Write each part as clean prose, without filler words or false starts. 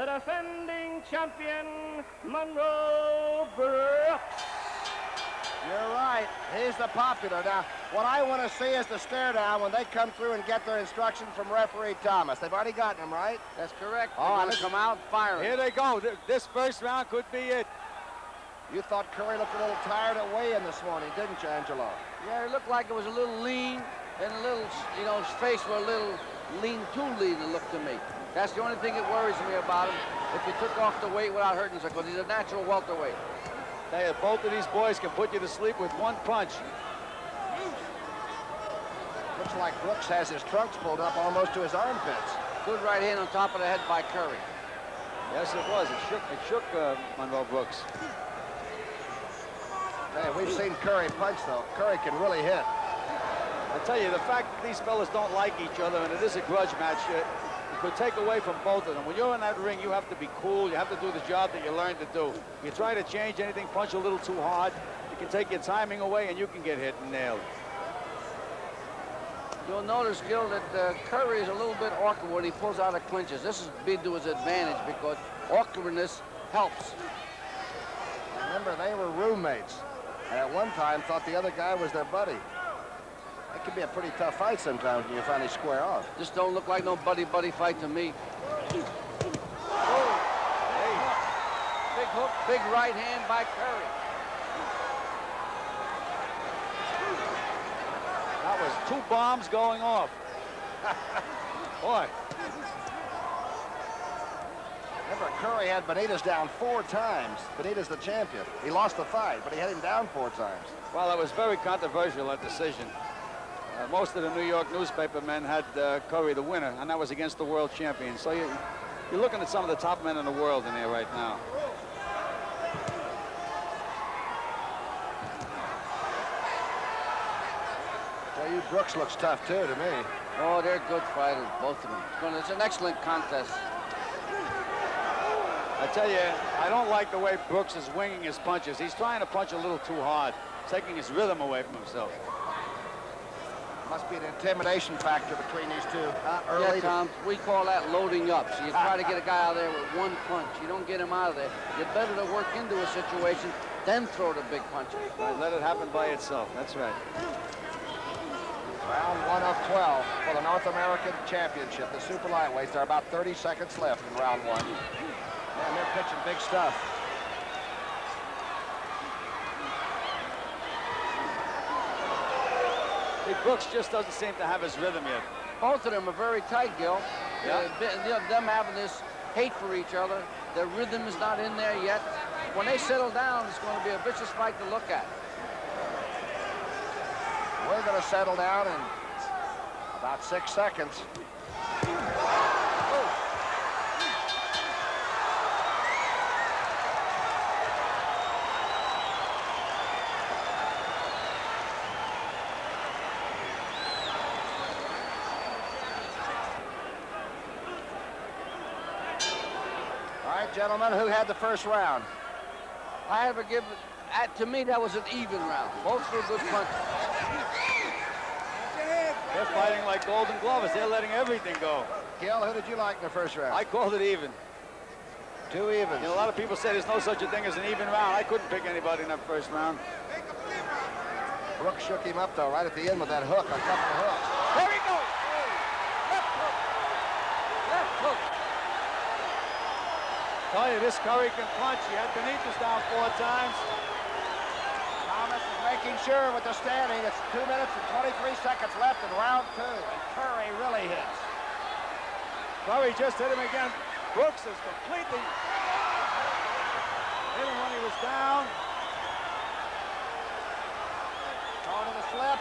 the defending champion, Monroe Brooks. You're right. He's the popular. Now, what I want to see is the stare down when they come through and get their instructions from referee Thomas. They've already gotten them, right? That's correct. Oh, They're going to come out firing. Here they go. This first round could be it. You thought Curry looked a little tired at weigh-in this morning, didn't you, Angelo? Yeah, it looked like it was a little lean, and a little, you know, his face was a little lean, too lean, it looked to me. That's the only thing that worries me about him, if he took off the weight without hurting himself, because he's a natural welterweight. Hey, both of these boys can put you to sleep with one punch. Looks like Brooks has his trunks pulled up almost to his armpits. Good right hand on top of the head by Curry. Yes, it was. It shook Monroe Brooks. Hey, we've seen Curry punch, though. Curry can really hit. I tell you, the fact that these fellas don't like each other, and it is a grudge match, it could take away from both of them. When you're in that ring, you have to be cool. You have to do the job that you learned to do. You try to change anything, punch a little too hard, you can take your timing away, and you can get hit and nailed. You'll notice, Gil, that Curry is a little bit awkward when he pulls out of clinches. This is big to his advantage because awkwardness helps. Remember, they were roommates, and at one time thought the other guy was their buddy. That could be a pretty tough fight sometimes when you finally square off. This don't look like no buddy-buddy fight to me. Oh, hey. Big hook, big right hand by Curry. That was two bombs going off. Boy. Remember, Curry had Benitez down 4 times. Benitez the champion. He lost the fight, but he had him down 4 times. Well, it was very controversial, that decision. Most of the New York newspaper men had Curry the winner, and that was against the world champion. So you're looking at some of the top men in the world in here right now. Tell you, Brooks looks tough, too, to me. Oh, they're good fighters, both of them. It's an excellent contest. I tell you, I don't like the way Brooks is winging his punches. He's trying to punch a little too hard, taking his rhythm away from himself. Must be an intimidation factor between these two. Early. Yeah, Tom, we call that loading up. So you try to get a guy out of there with one punch. You don't get him out of there. You're better to work into a situation, then throw the big punches. Right, let it happen by itself. That's right. Round 1 of 12 for the North American Championship. The super lightweights. There are about 30 seconds left in round 1. Man, they're pitching big stuff. Hey, Brooks just doesn't seem to have his rhythm yet. Both of them are very tight, Gil. Yeah. Them having this hate for each other. Their rhythm is not in there yet. When they settle down, it's going to be a vicious fight to look at. We're going to settle down in about 6 seconds. All right, gentlemen, who had the first round? I have to give it, to me, that was an even round. Both were good punches. They're fighting like golden glovers. They're letting everything go. Gil, who did you like in the first round? I called it even. 2 evens. You know, a lot of people say there's no such a thing as an even round. I couldn't pick anybody in that first round. Brooks shook him up, though, right at the end with that hook, a couple of hooks. There he goes. Left hook. Left hook. Tell you, this Curry can punch. He had Benitez down 4 times. Thomas is making sure with the standing. It's 2 minutes and 23 seconds left in round 2, and Curry really hits. Curry just hit him again. Brooks is completely hit him when he was down. Going to the slip.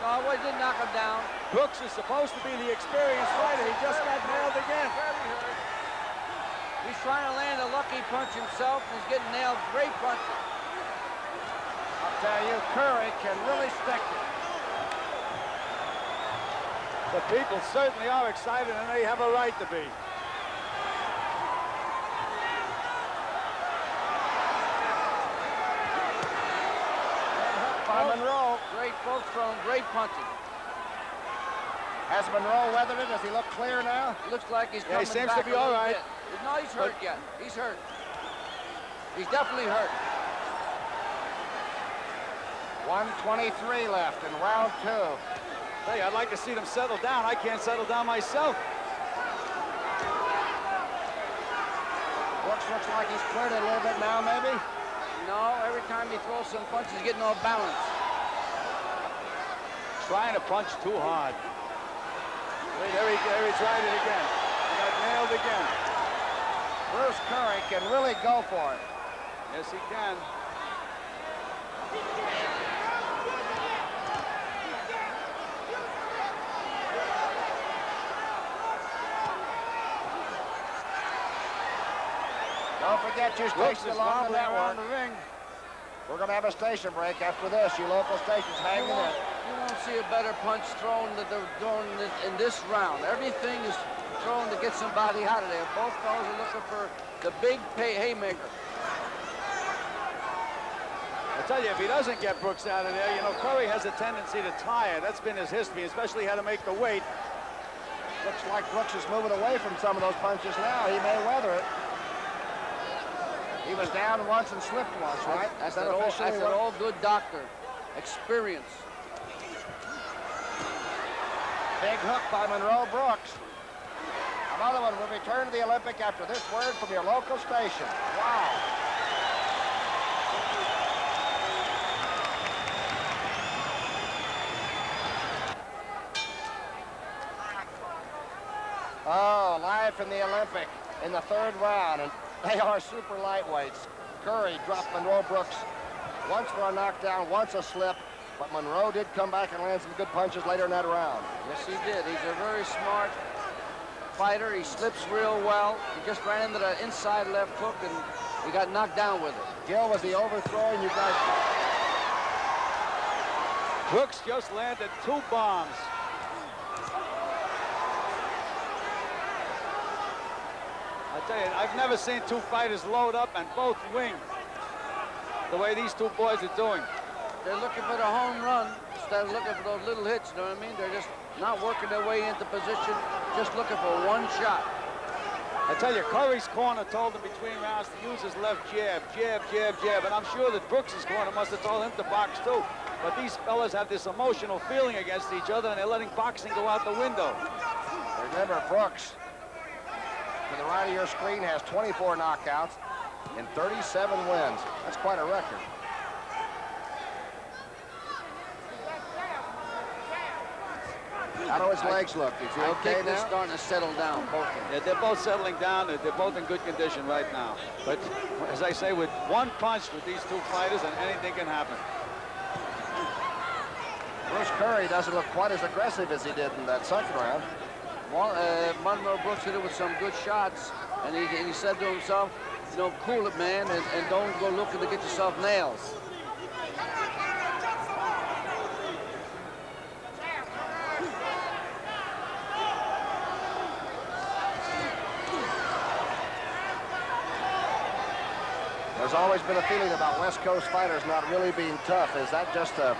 No, he didn't knock him down. Brooks is supposed to be the experienced fighter. He just got nailed again. He's trying to land a lucky punch himself, and he's getting nailed. Great punches. I'll tell you, Curry can really stick it. The people certainly are excited, and they have a right to be. By Monroe. Great folks throwing great punches. Has Monroe weathered it? Does he look clear now? Looks like he's Yeah, coming he seems back to be a all little right. bit. No, he's hurt yet. He's hurt. He's definitely hurt. 1:23 left in round 2. Hey, I'd like to see them settle down. I can't settle down myself. Brooks looks like he's cleared it a little bit now, maybe. No, every time he throws some punches, he's getting off balance. Trying to punch too hard. Wait, there he tried it again. He got nailed again. Bruce Curry can really go for it. Yes, he can. Don't forget your Brooks station is along the wobbling around network. the ring. We're going to have a station break after this. Your local station's hanging in. You won't see a better punch thrown that they're throwing in this round. Everything is thrown to get somebody out of there. Both fellas are looking for the big haymaker. I tell you, if he doesn't get Brooks out of there, you know, Curry has a tendency to tire. That's been his history, especially how to make the weight. Looks like Brooks is moving away from some of those punches now. He may weather it. He was down once and slipped once, right? That's an old good doctor. Experience. Big hook by Monroe Brooks. Another one will return to the Olympic after this word from your local station. Wow. Oh, live from the Olympic in the 3rd round, and they are super lightweights. Curry dropped Monroe Brooks once for a knockdown, once a slip, but Monroe did come back and land some good punches later in that round. Yes, he did. He's a very smart fighter. He slips real well. He just ran into the inside left hook, and he got knocked down with it. Gil was the overthrow, and you guys... Brooks just landed 2 bombs. I tell you, I've never seen 2 fighters load up and both wing the way these 2 boys are doing. They're looking for the home run instead of looking for those little hits, you know what I mean? They're just not working their way into position, just looking for one shot. I tell you, Curry's corner told him between rounds to use his left jab, jab, jab, jab, and I'm sure that Brooks's corner must have told him to box too. But these fellas have this emotional feeling against each other, and they're letting boxing go out the window. Remember, Brooks, to the right of your screen, has 24 knockouts and 37 wins. That's quite a record. How do his legs look? Is he I okay think they're now? starting to settle down, both of them. Yeah, they're both settling down. They're both in good condition right now. But as I say, with one punch with these 2 fighters, and anything can happen. Bruce Curry doesn't look quite as aggressive as he did in that 2nd round. Monroe Brooks hit it with some good shots, and he said to himself, you know, cool it, man, and don't go looking to get yourself nails. There's always been a feeling about West Coast fighters not really being tough. Is that just a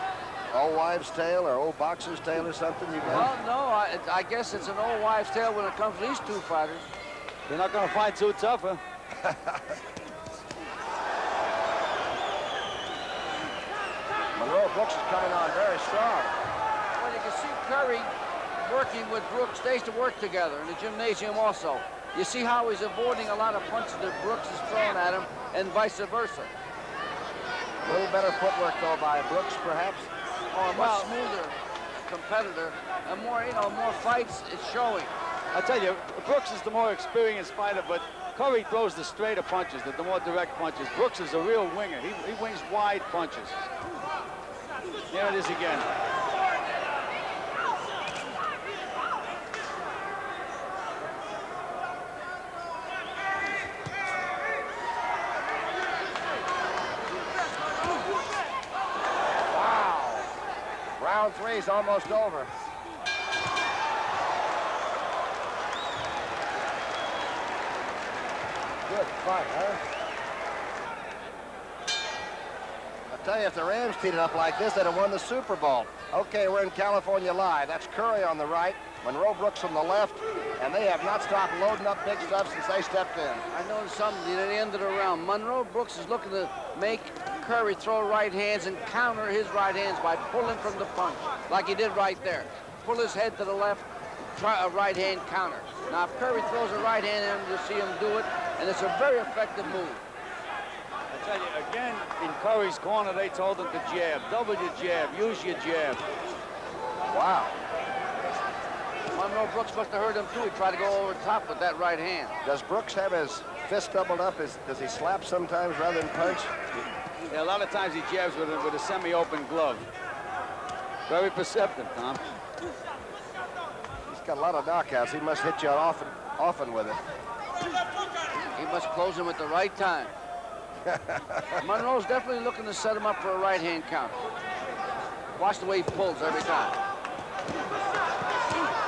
old wives' tale or old boxer's tale or something you got? Well, no, I guess it's an old wives' tale when it comes to these 2 fighters. They're not going to fight too tough, huh? Monroe Brooks is coming on very strong. Well, you can see Curry working with Brooks. They used to work together in the gymnasium also. You see how he's avoiding a lot of punches that Brooks is throwing at him, and vice versa. A little better footwork, though, by Brooks, perhaps. Oh, a much smoother competitor, and more, you know, more fights. It's showing. I tell you, Brooks is the more experienced fighter, but Curry throws the straighter punches, the more direct punches. Brooks is a real winger. He wings wide punches. There it is again. Round 3 is almost over. Good fight, huh? A tell you, if the Rams teed it up like this, they'd have won the Super Bowl. Okay, we're in California Live. That's Curry on the right, Monroe Brooks on the left, and they have not stopped loading up big stuff since they stepped in. I noticed something at the end of the round. Monroe Brooks is looking to make Curry throw right hands and counter his right hands by pulling from the punch, like he did right there. Pull his head to the left, try a right hand counter. Now, if Curry throws a right hand in, you'll see him do it, and it's a very effective move. I tell you, again, in Curry's corner, they told him to jab. Double your jab. Use your jab. Wow. Monroe Brooks must have heard him, too. He tried to go over top with that right hand. Does Brooks have his fist doubled up? Does he slap sometimes rather than punch? Yeah, a lot of times he jabs with a semi-open glove. Very perceptive, Tom. He's got a lot of knockouts. He must hit you often with it. He must close him at the right time. Monroe's definitely looking to set him up for a right hand counter. Watch the way he pulls every time.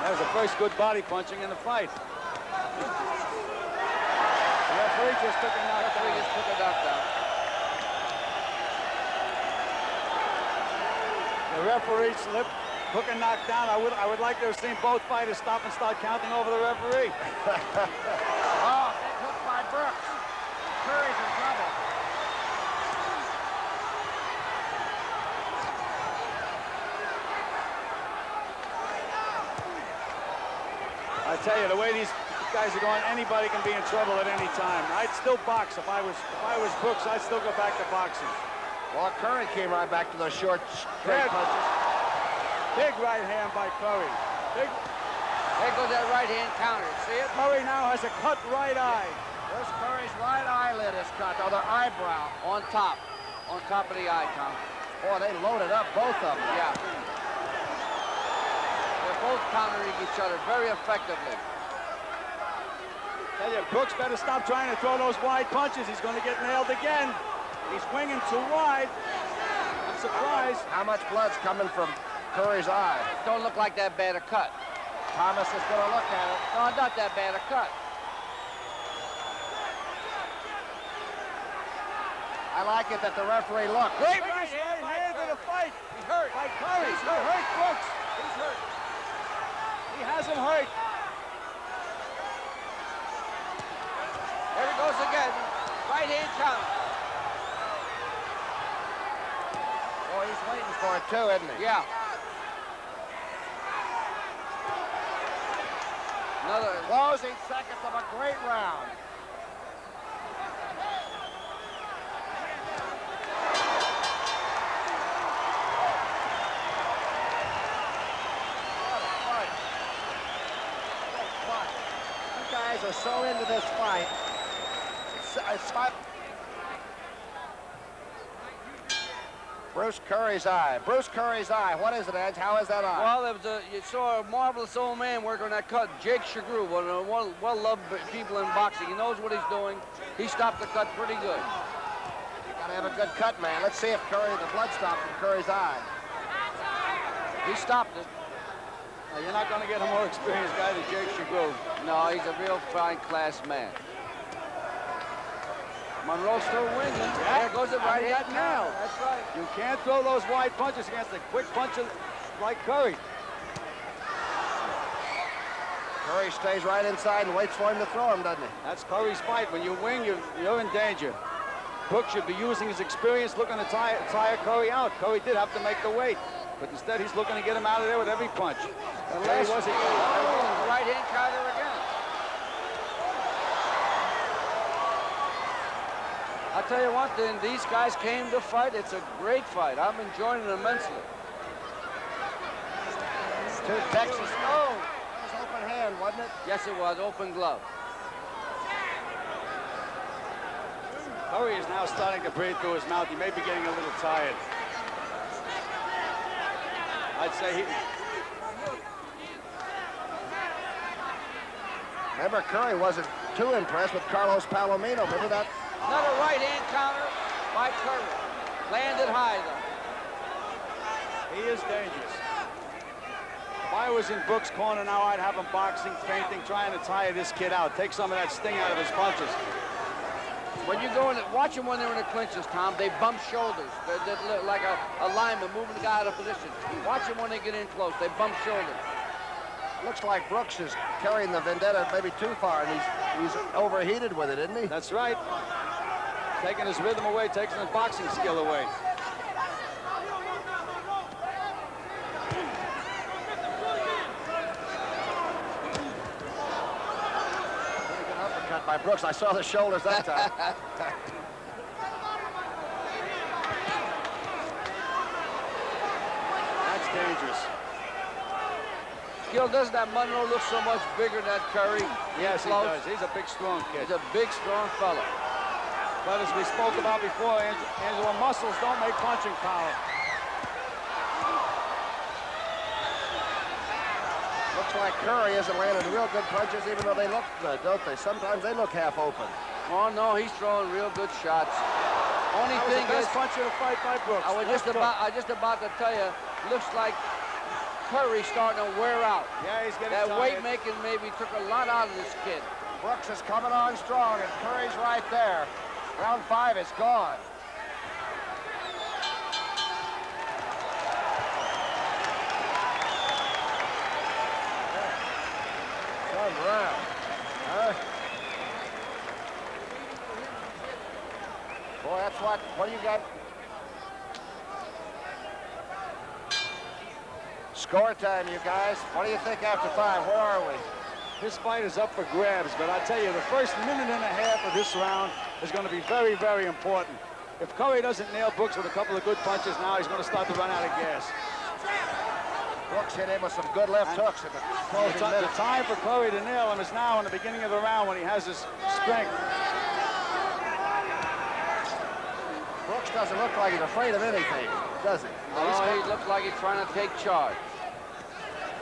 That was the first good body punching in the fight. The referee just took a knockdown. The referee slipped, took a knockdown. I would like to have seen both fighters stop and start counting over the referee. Oh, big hook by Brooks. Curry's in trouble. I tell you, the way these guys are going, anybody can be in trouble at any time. I'd still box if I was Brooks. I'd still go back to boxing. Well, Curry came right back to those short, straight punches. Big right hand by Curry. Big. There goes that right hand counter. See it? Curry now has a cut right eye. There's Curry's right eyelid is cut, or the eyebrow. On top of the eye, Tom. Boy, they loaded up both of them. Yeah. They're both countering each other very effectively. Tell you, Brooks better stop trying to throw those wide punches. He's going to get nailed again. He's winging too wide. I'm surprised. How much blood's coming from Curry's eye? Don't look like that bad a cut. Thomas is going to look at it. No, not that bad a cut. I like it that the referee looked. Great right hand in the fight. He's hurt. By Curry. He's hurt, Brooks. He's hurt. He hasn't hurt. There he goes again. Right hand counter. Oh, he's waiting for it too, isn't he? Yeah. Another Closing seconds of a great round. You guys are so into this fight. It's fight. Bruce Curry's eye. Bruce Curry's eye. What is it, Edge? How is that eye? Well, you saw a marvelous old man working on that cut. Jake Shagru, one of the well-loved people in boxing. He knows what he's doing. He stopped the cut pretty good. You gotta have a good cut, man. Let's see if the blood stopped from Curry's eye. He stopped it. Now, you're not going to get a more experienced guy than Jake Shagru. No, he's a real fine class man. Monroe still wins. There goes the right hand now. That's right. You can't throw those wide punches against a quick puncher like Curry. Curry stays right inside and waits for him to throw him, doesn't he? That's Curry's fight. When you wing, you're in danger. Brooks should be using his experience looking to tire Curry out. Curry did have to make the weight, but instead he's looking to get him out of there with every punch. And there he was again. Right hand counter again. I'll tell you what, then, these guys came to fight. It's a great fight. I'm enjoying it immensely. To Texas. Oh, that was open hand, wasn't it? Yes, it was. Open glove. Curry is now starting to breathe through his mouth. He may be getting a little tired. I'd say he... Remember, Curry wasn't too impressed with Carlos Palomino. Remember that? Another right hand counter by Curry. Landed high, though. He is dangerous. If I was in Brooks' corner now, I'd have him boxing, feinting, trying to tire this kid out. Take some of that sting out of his punches. When you go in, watch them when they're in the clinches, Tom. They bump shoulders. They look like a lineman moving the guy out of position. Watch them when they get in close. They bump shoulders. Looks like Brooks is carrying the vendetta maybe too far, and he's overheated with it, isn't he? That's right. Taking his rhythm away, taking his boxing skill away. Uppercut by Brooks. I saw the shoulders that time. That's dangerous. Gil, doesn't that Monroe look so much bigger than that Curry? Yes, he does. He's a big, strong kid. He's a big, strong fella. But as we spoke about before, Angelo, muscles don't make punching power. Looks like Curry isn't landing real good punches, even though they look good, don't they? Sometimes they look half open. Oh, no, he's throwing real good shots. Only thing the is, best punch of the fight by Brooks. I was just about to tell you, looks like Curry's starting to wear out. Yeah, he's getting that tired. weight making maybe took a lot out of this kid. Brooks is coming on strong, and Curry's right there. Round 5 is gone. One round. Boy, that's what do you got? Score time, you guys. What do you think after 5? Where are we? This fight is up for grabs, but I tell you, the first minute and a half of this round is going to be very, very important. If Curry doesn't nail Brooks with a couple of good punches now, he's going to start to run out of gas. Brooks hit him with some good left hooks in the closing minutes. The time for Curry to nail him is now in the beginning of the round when he has his strength. Brooks doesn't look like he's afraid of anything, does he? Oh, he looks like he's trying to take charge.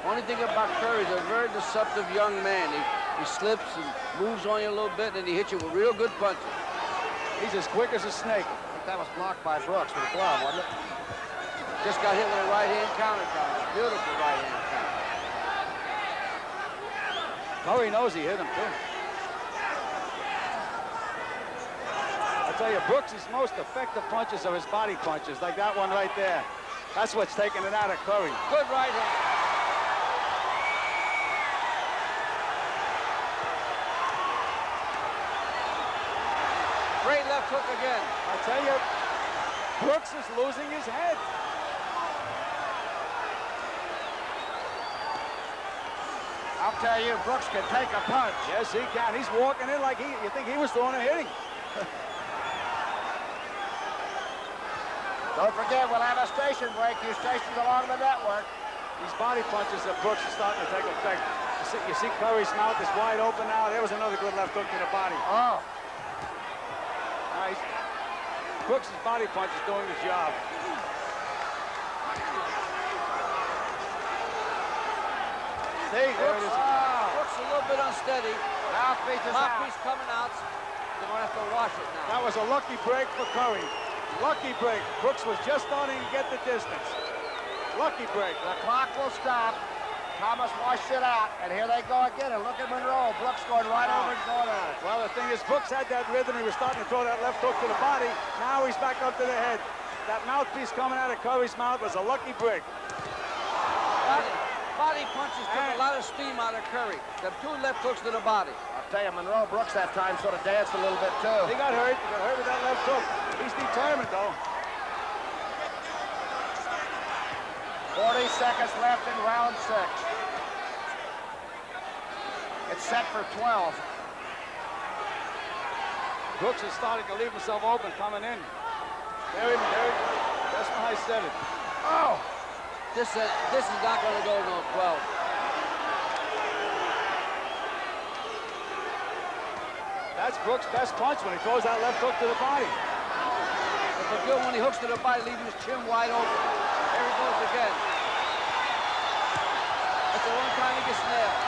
Only thing about Curry, he's a very deceptive young man. He slips and moves on you a little bit, and he hits you with real good punches. He's as quick as a snake. I think that was blocked by Brooks with a glove, wasn't it? Just got hit with a right-hand counter. Beautiful right-hand counter. Curry knows he hit him, too. I tell you, Brooks' most effective punches are his body punches, like that one right there. That's what's taking it out of Curry. Good right hand. Great left hook again. I tell you, Brooks is losing his head. I'll tell you, Brooks can take a punch. Yes, he can. He's walking in like you think he was throwing a hitting. Don't forget, we'll have a station break. You stations along the network. These body punches that Brooks is starting to take effect. You see Curry's mouth is wide open now. There was another good left hook to the body. Oh. Nice. Brooks' body punch is doing the job. See, there it is. Brooks a little bit unsteady. Mouthpiece is out. Mouthpiece coming out. They're going to have to wash it now. That was a lucky break for Curry. Lucky break. Brooks was just starting to get the distance. Lucky break. The clock will stop. Thomas washed it out, and here they go again. And look at Monroe. Brooks going right over and going on it. Well, the thing is, Brooks had that rhythm. He was starting to throw that left hook to the body. Now he's back up to the head. That mouthpiece coming out of Curry's mouth was a lucky break. Body punches took a lot of steam out of Curry. The 2 left hooks to the body. I'll tell you, Monroe Brooks that time sort of danced a little bit, too. He got hurt. He got hurt with that left hook. He's determined, though. 40 seconds left in round 6. It's set for 12. Brooks is starting to leave himself open, coming in. There he is. That's when I said it. Oh! This is not going to go no 12. That's Brooks' best punch when he throws that left hook to the body. But good when he hooks to the body, leaving his chin wide open. There he goes again. That's the one time he gets nailed.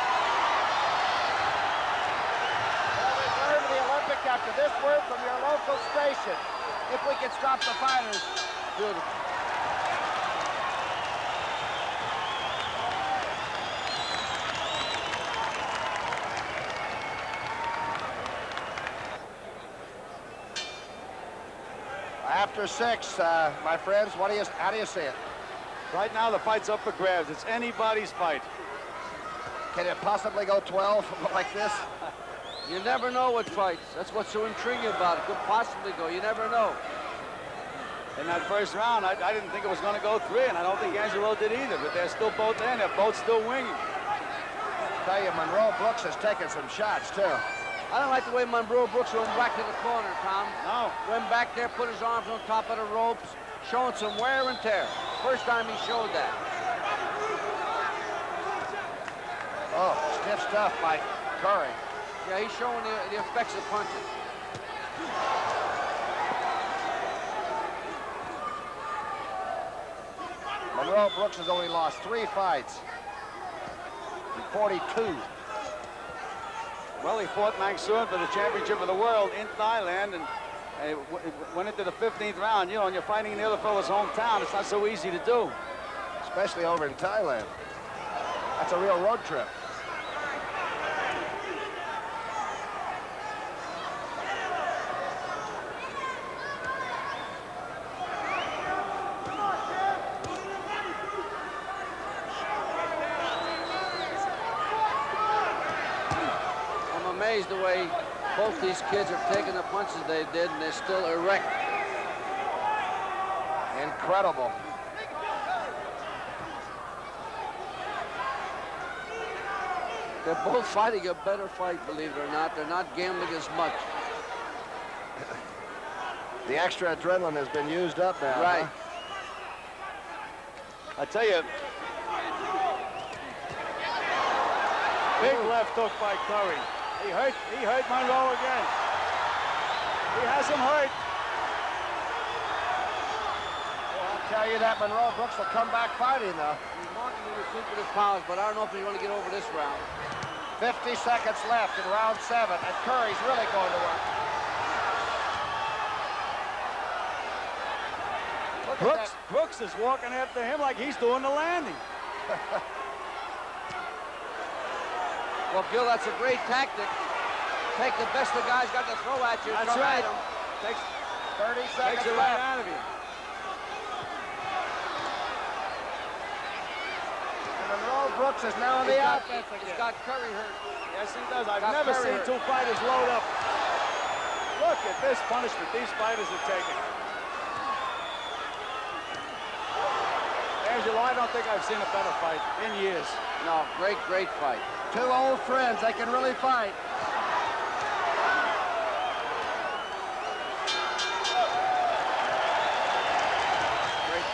We'll return to the Olympic after this word from your local station. If we can stop the fighters. Beautiful. after 6, my friends. How do you see it? Right now, the fight's up for grabs. It's anybody's fight. Can it possibly go 12 like this? You never know what fights. That's what's so intriguing about it. Could possibly go. You never know. In that first round, I didn't think it was going to go 3, and I don't think Angelo did either, but they're still both there, and they're both still winging. I tell you, Monroe Brooks has taken some shots, too. I don't like the way Monroe Brooks went back to the corner, Tom. No. Went back there, put his arms on top of the ropes, showing some wear and tear. First time he showed that. Oh, stiff stuff by Curry. Yeah, he's showing the effects of punches. Monroe Brooks has only lost 3 fights in 42. Well, he fought Mansoor for the championship of the world in Thailand, and went into the 15th round. You know, and you're fighting in the other fellow's hometown, it's not so easy to do. Especially over in Thailand. That's a real road trip. The way both these kids are taking the punches they did, and they're still erect. Incredible. They're both fighting a better fight, believe it or not. They're not gambling as much. The extra adrenaline has been used up now. Right. Huh? I tell you, big left hook by Curry. He hurt Monroe again. He has him hurt. Well, I'll tell you that Monroe Brooks will come back fighting, though. He's marking the recruit with his powers, but I don't know if he's going to get over this round. 50 seconds left in round 7, and Curry's really going to work. Brooks is walking after him like he's doing the landing. Well, Gil, that's a great tactic. Take the best the guy's got to throw at you. That's right. At him. Takes 30 seconds it left. right out of you. And Monroe Brooks is now on the offense again. He's got Curry hurt. Yes, he does. I've never seen 2 fighters load up. Look at this punishment these fighters are taking. Angelo, I don't think I've seen a better fight in years. No, great fight. 2 old friends, they can really fight. Great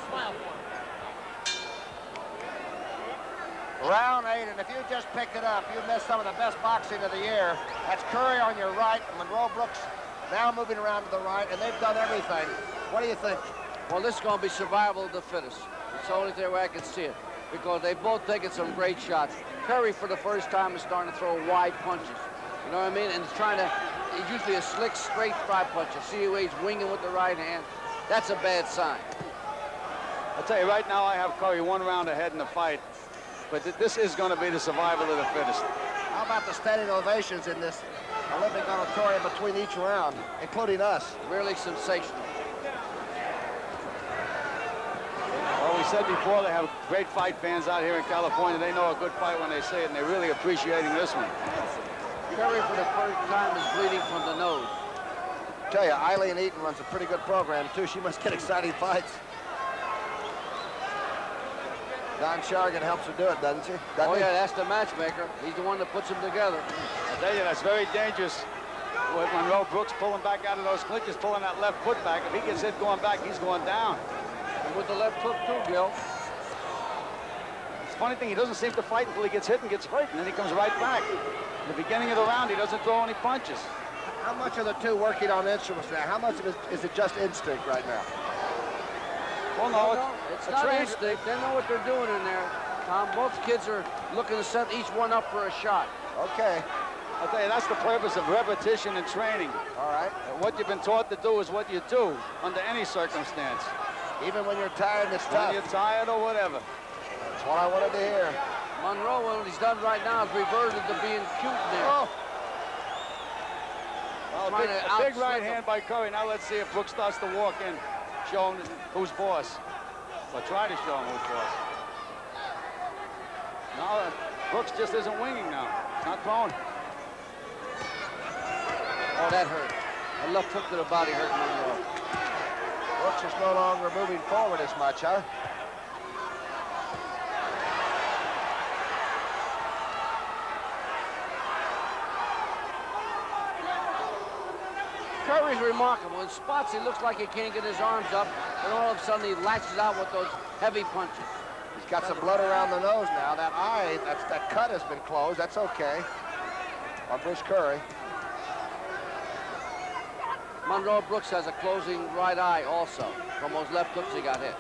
fight. Round 8, and if you just picked it up, you missed some of the best boxing of the year. That's Curry on your right, Monroe Brooks now moving around to the right, and they've done everything. What do you think? Well, this is going to be survival of the fittest. It's the only way I can see it, because they've both taken some great shots. Curry, for the first time, is starting to throw wide punches. You know what I mean? And he's usually a slick, straight thigh puncher. See the way he's winging with the right hand? That's a bad sign. I'll tell you, right now I have Curry 1 round ahead in the fight, but this is going to be the survival of the fittest. How about the standing ovations in this Olympic auditorium between each round, including us? Really sensational. Well, we said before, they have great fight fans out here in California. They know a good fight when they see it, and they're really appreciating this one. Curry, for the first time, is bleeding from the nose. I tell you, Eileen Eaton runs a pretty good program, too. She must get exciting fights. Don Shargan helps her do it, doesn't she? Yeah, that's the matchmaker. He's the one that puts them together. I tell you, that's very dangerous. With Monroe Brooks pulling back out of those clinches, pulling that left foot back. If he gets hit going back, he's going down. And with the left hook, too, Gil. It's a funny thing, he doesn't seem to fight until he gets hit and gets hurt, and then he comes right back. In the beginning of the round, he doesn't throw any punches. How much are the 2 working on instruments now? How much of it is it just instinct right now? Well, no, it's not instinct. They know what they're doing in there, Tom. Both kids are looking to set each one up for a shot. Okay. I'll tell you, that's the purpose of repetition and training. All right. What you've been taught to do is what you do under any circumstance. Even when you're tired, it's tough. When you're tired or whatever. That's what I wanted to hear. Monroe, what he's done right now is reverted to being cute there. Oh. Well, a big right hand by Curry. Now let's see if Brooks starts to walk in, show him who's boss. Or try to show him who's boss. No, Brooks just isn't winging now. It's not throwing. Oh, that hurt. A left hook to the body hurt Monroe. Brooks is no longer moving forward as much, huh? Curry's remarkable. In spots, he looks like he can't get his arms up, and all of a sudden he lashes out with those heavy punches. He's got some blood around the nose now. That eye, that cut has been closed. That's okay. On Bruce Curry. Monroe Brooks has a closing right eye also from those left hooks he got hit.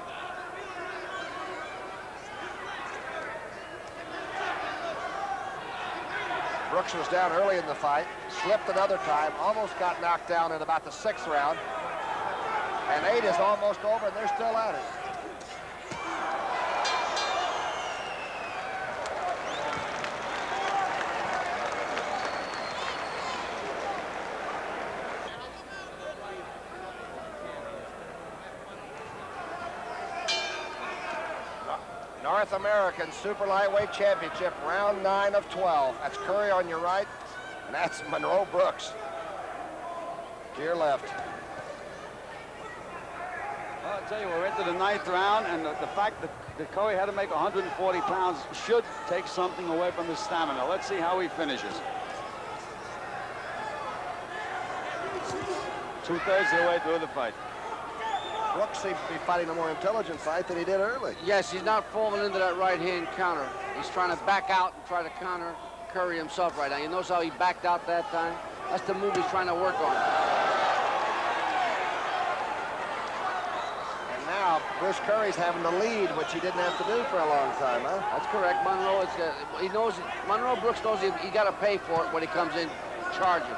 Brooks was down early in the fight, slipped another time, almost got knocked down in about the 6th round. And 8 is almost over, and they're still at it. North American Super Lightweight Championship, round 9 of 12. That's Curry on your right, and that's Monroe Brooks to your left. Well, I'll tell you, we're into the 9th round, and the fact that Curry had to make 140 pounds should take something away from his stamina. Let's see how he finishes. 2/3 of the way through the fight. Brooks seems to be fighting a more intelligent fight than he did early. Yes, he's not falling into that right-hand counter. He's trying to back out and try to counter Curry himself right now. You notice how he backed out that time? That's the move he's trying to work on. And now Bruce Curry's having the lead, which he didn't have to do for a long time, huh? That's correct. Monroe, he knows, Monroe Brooks knows he got to pay for it when he comes in charging.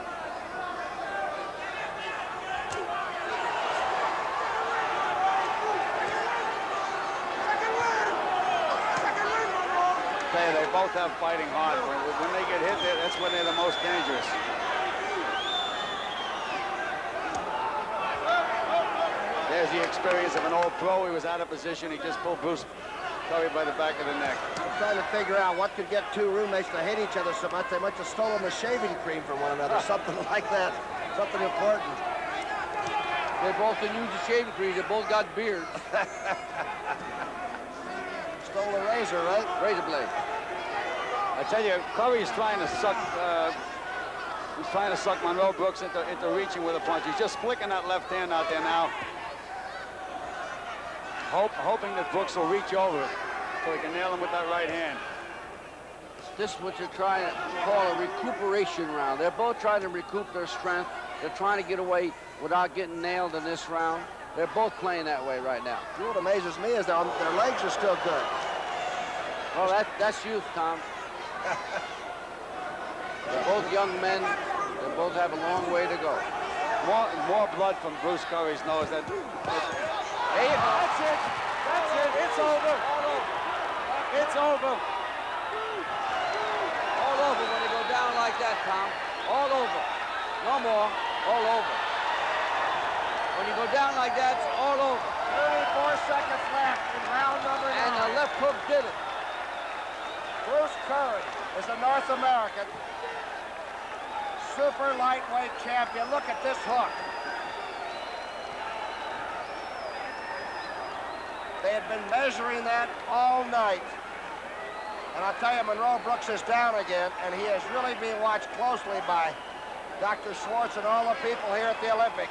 They both have fighting heart. When they get hit, that's when they're the most dangerous. There's the experience of an old pro. He was out of position. He just pulled Bruce Curry by the back of the neck. I'm trying to figure out what could get two roommates to hate each other so much. They must have stolen the shaving cream from one another, something like that, something important. They both can use the shaving cream. They both got beards. Stole a razor, right? Razor blade. I tell you, Curry's trying to suck. He's trying to suck Monroe Brooks into reaching with a punch. He's just flicking that left hand out there now, hoping that Brooks will reach over it so he can nail him with that right hand. This is what you're trying to call a recuperation round. They're both trying to recoup their strength. They're trying to get away without getting nailed in this round. They're both playing that way right now. You know what amazes me is their legs are still good. Well, that's youth, Tom. They're both young men. They both have a long way to go. More blood from Bruce Curry's nose. There you go. That's it. That's it. It's over. It's over. All over when they go down like that, Tom. All over. No more. All over. When you go down like that, it's all over. 34 seconds left in round number 9. And the left hook did it. Bruce Curry is a North American super lightweight champion. Look at this hook. They had been measuring that all night. And I'll tell you, Monroe Brooks is down again, and he is really being watched closely by Dr. Schwartz and all the people here at the Olympic.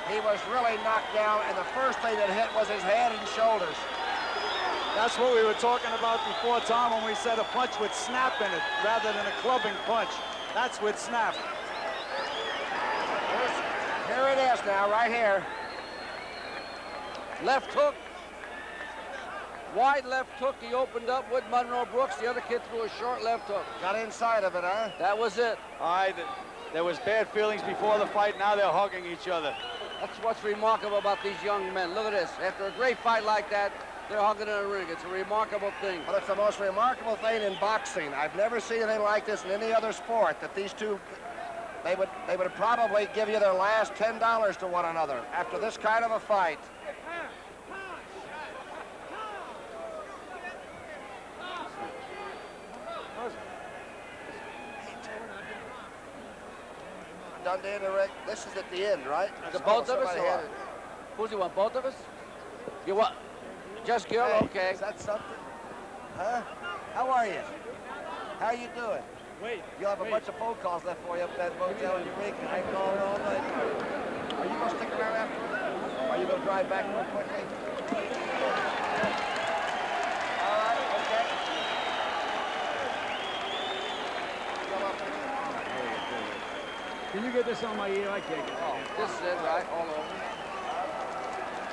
He was really knocked down, and the first thing that hit was his head and shoulders. That's what we were talking about before, Tom, when we said a punch with snap in it rather than a clubbing punch. That's with snap. Here it is now, right here. Left hook. Wide left hook he opened up with Monroe Brooks. The other kid threw a short left hook. Got inside of it, huh? That was it. All right, there was bad feelings before the fight. Now they're hugging each other. That's what's remarkable about these young men. Look at this. After a great fight like that, they're hugging in the ring. It's a remarkable thing. But it's the most remarkable thing in boxing. I've never seen anything like this in any other sport, that these two, they would probably give you their last $10 to one another after this kind of a fight. Dundee and Rick, this is at the end, right? The both of us? Or who's he want, both of us? You want? Just Gil? Hey, okay. Is that something? Huh? How are you? How you doing? Wait. You'll have a bunch of phone calls left for you up at that motel in Eureka. I can call all night. Are you going to stick around afterwards? Or are you going to drive back real quickly? All right, okay. Come up. Can you get this on my ear? I can't get it. Oh, this is it, right? All over.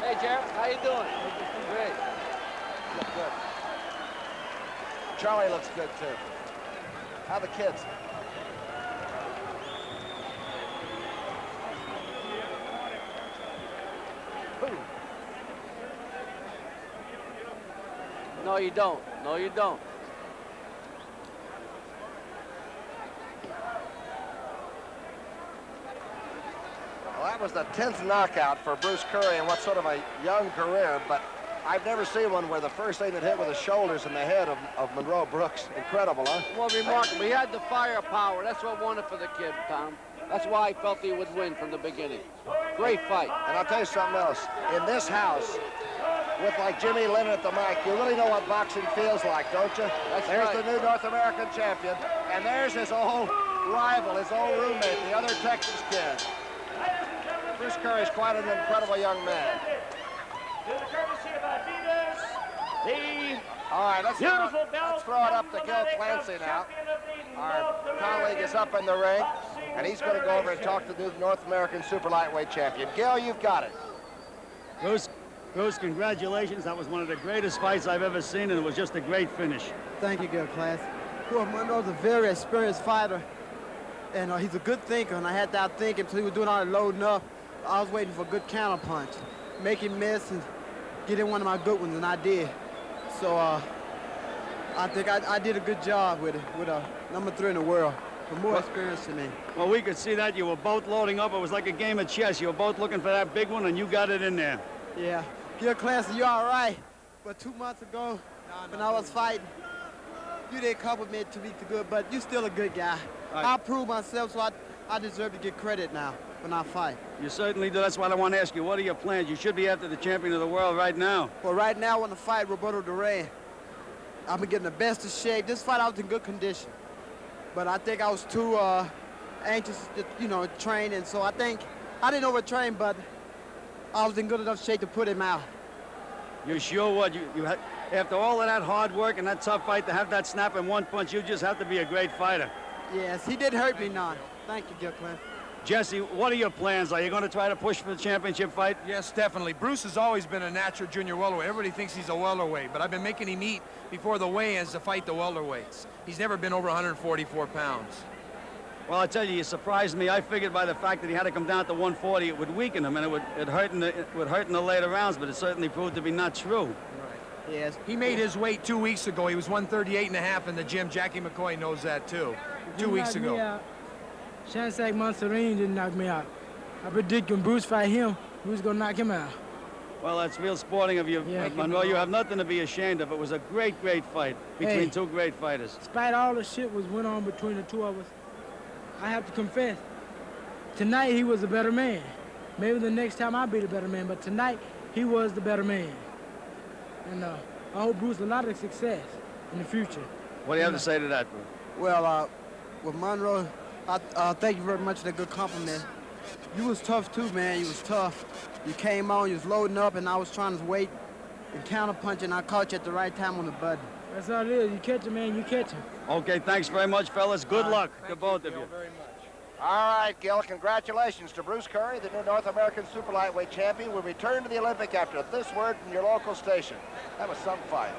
Hey, Jeff, how you doing? Great. Look good. Charlie looks good, too. How are the kids? No, you don't. No, you don't. Well, that was the 10th knockout for Bruce Curry in what's sort of a young career, but I've never seen one where the first thing that hit was the shoulders and the head of Monroe Brooks. Incredible, huh? Well, remarkable. He had the firepower. That's what won it for the kid, Tom. That's why I felt he would win from the beginning. Great fight. And I'll tell you something else. In this house, with like Jimmy Lennon at the mic, you really know what boxing feels like, don't you? There's right. the new North American champion, and there's his old rival, his old roommate, the other Texas kid. Bruce Curry is quite an incredible young man. To the courtesy of Adidas, the All right, let's beautiful belt. throw it up to Gil Clancy now. Our colleague is up in the ring, and he's going to go over and talk to the North American super lightweight champion. Gil, you've got it. Bruce, congratulations. That was one of the greatest fights I've ever seen, and it was just a great finish. Thank you, Gil Clancy. Well, Monroe's a very experienced fighter, and he's a good thinker, and I had that thinking until he was doing all the loading up. I was waiting for a good counter punch, make him miss and get in one of my good ones, and I did. So I think I did a good job with it, with a #3 in the world, with more experience than me. Well, we could see that. You were both loading up. It was like a game of chess. You were both looking for that big one, and you got it in there. Yeah. Gil Clancy, you're all right. But 2 months ago, when I was fighting, you didn't compliment to be too good, but you're still a good guy. Right. I proved myself, so I deserve to get credit now when I fight. You certainly do. That's why I want to ask you, what are your plans? You should be after the champion of the world right now. Well, right now, I want to fight Roberto Duran. I've been getting the best of shape. This fight, I was in good condition. But I think I was too anxious to, train, and so I think I didn't overtrain, but I was in good enough shape to put him out. You sure would. After all of that hard work and that tough fight, to have that snap in one punch, you just have to be a great fighter. Yes, he did hurt me now. Thank you, Gil Clancy. Jesse, what are your plans? Are you going to try to push for the championship fight? Yes, definitely. Bruce has always been a natural junior welterweight. Everybody thinks he's a welterweight, but I've been making him eat before the weigh-ins to fight the welterweights. He's never been over 144 pounds. Well, I tell you, you surprised me. I figured by the fact that he had to come down to 140, it would weaken him, and it would hurt in the later rounds, but it certainly proved to be not true. Right. Yes. He made his weight 2 weeks ago. He was 138.5 in the gym. Jackie McCoy knows that, too. 2 weeks ago. Shansack Monserine didn't knock me out. I predict when Bruce fight him, Bruce gonna knock him out. Well, that's real sporting of you, Yeah. Monroe. You have nothing to be ashamed of. It was a great, great fight between two great fighters. Despite all the shit was went on between the two of us, I have to confess, tonight he was a better man. Maybe the next time I'll be the better man, but tonight he was the better man. And I hope Bruce a lot of success in the future. What do you have to say to that, Bruce? Well, with Monroe, thank you very much for that good compliment. You was tough too, man. You was tough. You came on, you was loading up, and I was trying to wait and counterpunch, and I caught you at the right time on the button. That's all it is. You catch him, man, you catch him. Okay, thanks very much, fellas. Good luck to both of you. Very much. All right, Gil, congratulations to Bruce Curry, the new North American super lightweight champion. We'll return to the Olympic after this word from your local station. That was some fight.